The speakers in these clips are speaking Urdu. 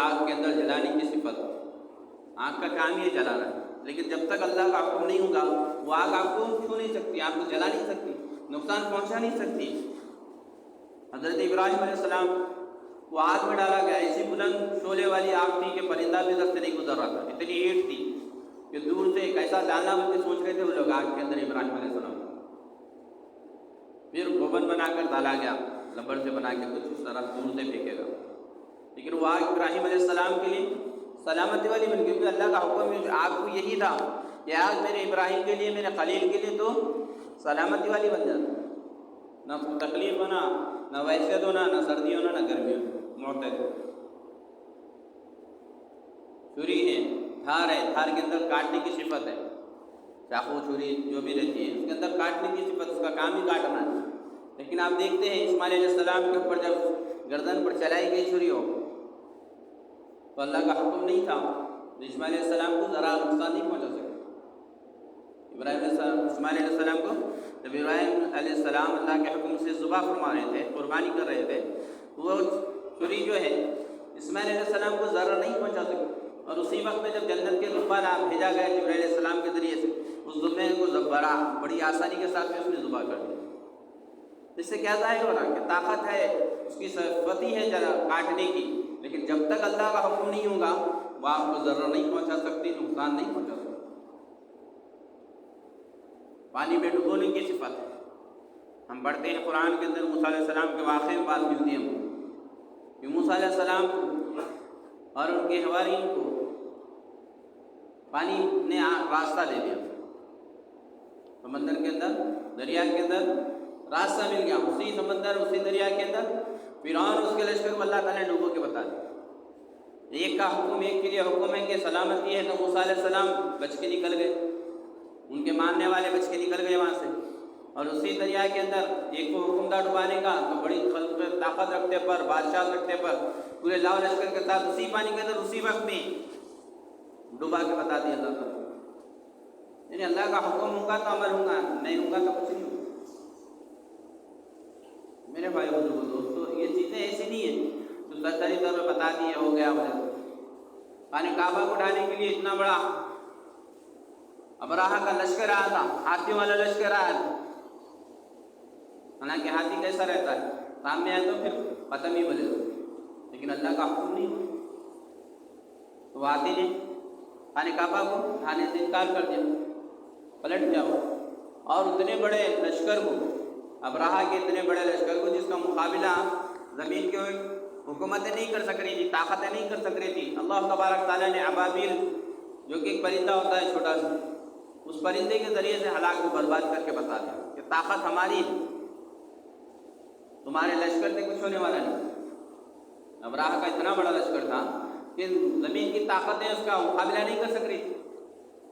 آگ کے اندر جلانے کی صفت، آگ کا کام یہ جلانا ہے، لیکن جب تک اللہ کا حکم نہیں ہوگا وہ آگ آپ کو چھو نہیں سکتی، آپ کو جلا نہیں سکتی، نقصان پہنچا نہیں سکتی۔ حضرت ابراہیم علیہ السلام وہ آگ میں ڈالا گیا، ایسی بلند شعلے والی آگ تھی کہ پرندہ بھی ادھر سے نہیں گزر رہا تھا، اتنی ہیٹ تھی کہ دور سے ایک ایسا ڈالنا بلکہ سوچ رہے تھے وہ لوگ آگ کے اندر ابراہیم علیہ السلام۔ پھر بھون بنا کر ڈالا گیا، لبڑ سے بنا کے کچھ اس طرح دور سے پھینکے گا، لیکن وہ آگ ابراہیم علیہ السلام کے لیے سلامتی والی بن گئی، کیونکہ اللہ کا حکم ہے آگ کو یہی تھا کہ آگ میرے ابراہیم کے لیے، میرے خلیل کے لیے تو سلامتی والی بن جاتی، نہ تکلیف ہونا، نہ وحشت ہونا، نہ سردی ہونا، نہ گرمی ہونا، معتدل۔ چھری ہے، دھار ہے، دھار کے اندر کاٹنے کی صفت ہے، چاقو چھری جو بھی رہتی ہے اس کے اندر کاٹنے کی صفت، اس کا کام ہی کاٹنا ہے۔ لیکن آپ دیکھتے ہیں اسماعیل علیہ السلام کے اوپر جب گردن پر چلائی گئی چھری ہو تو اللہ کا حکم نہیں تھا، اسماعیل علیہ السلام کو ذرا نقصان نہیں پہنچا سکے۔ اسماعیل علیہ السلام کو جب ابراہیم علیہ السلام اللہ کے حکم سے ذبح فرما رہے تھے، قربانی کر رہے تھے، وہ چھری جو ہے اسماعیل علیہ السلام کو ضرر نہیں پہنچا سکے، اور اسی وقت میں جب جنت کے ذبح بھیجا گیا جبرائیل علیہ السلام کے ذریعے سے، اس ذبح کو بڑی آسانی کے ساتھ میں اس نے ذبح کر دیا۔ اس سے کیا ظاہر ہو رہا کہ طاقت ہے، اس کی صفتی ہے کاٹنے کی، لیکن جب تک اللہ کا حکم نہیں ہوگا وہ آپ کو ضرر نہیں پہنچا سکتی، نقصان نہیں پہنچا سکتی۔ پانی میں ڈبونے کی صفت ہے، ہم پڑھتے ہیں قرآن کے اندر موسیٰ علیہ السلام کے واقعے میں بات ملتی ہے کہ موسیٰ علیہ السلام اور ان کے حواریوں کو پانی نے راستہ دے دیا، سمندر کے اندر، دریا کے اندر راستہ مل گیا، اسی سمندر اسی دریا کے اندر فرعون اس کے لشکر کو اللہ تعالیٰ نے ڈبو کے بتا دیا۔ ایک کا حکم، ایک کے لیے حکم ہے کہ سلامتی ہے، تو موسیٰ علیہ السلام بچ کے نکل گئے، ان کے ماننے والے بچ کے نکل گئے وہاں سے، اور اسی دریا کے اندر ایک کو حکم تھا ڈبانے کا، تو بڑی طاقت رکھتے پر، بادشاہ رکھتے پر پورے لاؤ لشکر کے ساتھ اسی پانی کے اندر اسی وقت میں ڈبا کے بتا دیا اللہ تعالیٰ۔ یعنی اللہ کا حکم ہوگا تو عمل ہوگا، نہیں ہوگا تو کچھ نہیں ہوگا۔ میرے بھائی بزرگوں دوستو، یہ چیزیں ایسی نہیں ہیں جو سرسری طور پہ بتا دیے ہو گیا ہو۔ پانی کعبہ کو ڈھانے کے لیے اتنا بڑا ابراہہ کا لشکر آیا تھا، ہاتھیوں والا لشکر آیا تھا، حالانکہ ہاتھی کیسا رہتا ہے، سامنے آئے تو پھر ختم ہی بولے، لیکن اللہ کا حکم نہیں ہوا تو ہاتھی نے پانی کعبہ کو ڈھانے سے انکار کر دیا، پلٹ جاؤ، اور اتنے بڑے لشکر کو، ابراہہ کے اتنے بڑے لشکر کو جس کا مقابلہ زمین کے حکومتیں نہیں کر سک رہی تھی، طاقتیں نہیں کر سک رہی تھی، اللہ تبارک تعالیٰ نے ابابیل جو کہ ایک پرندہ ہوتا ہے چھوٹا سا، اس پرندے کے ذریعے سے ہلاک کو برباد کر کے بتا دیا کہ طاقت ہماری، تمہارے لشکر سے کچھ ہونے والا نہیں۔ ابراہہ کا اتنا بڑا لشکر تھا کہ زمین کی طاقتیں اس کا مقابلہ نہیں کر سک رہی تھی،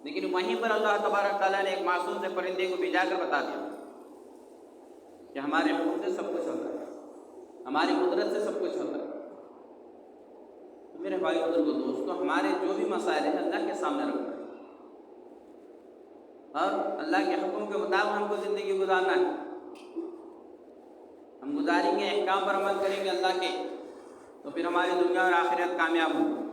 لیکن وہیں پر اللہ تبارک تعالیٰ نے ایک معصوم سے پرندے کو بھیجا کر بتا دیا کہ ہمارے حکم سے سب کچھ ہوتا ہے، ہماری قدرت سے سب کچھ ہوتا ہے۔ تو میرے بھائی بزرگوں دوستو، ہمارے جو بھی مسائل ہیں اللہ کے سامنے رکھنا ہے، اور اللہ کے حکم کے مطابق ہم کو زندگی گزارنا ہے۔ ہم گزاریں گے، احکام پر عمل کریں گے اللہ کے، تو پھر ہماری دنیا اور آخرت کامیاب ہوگی۔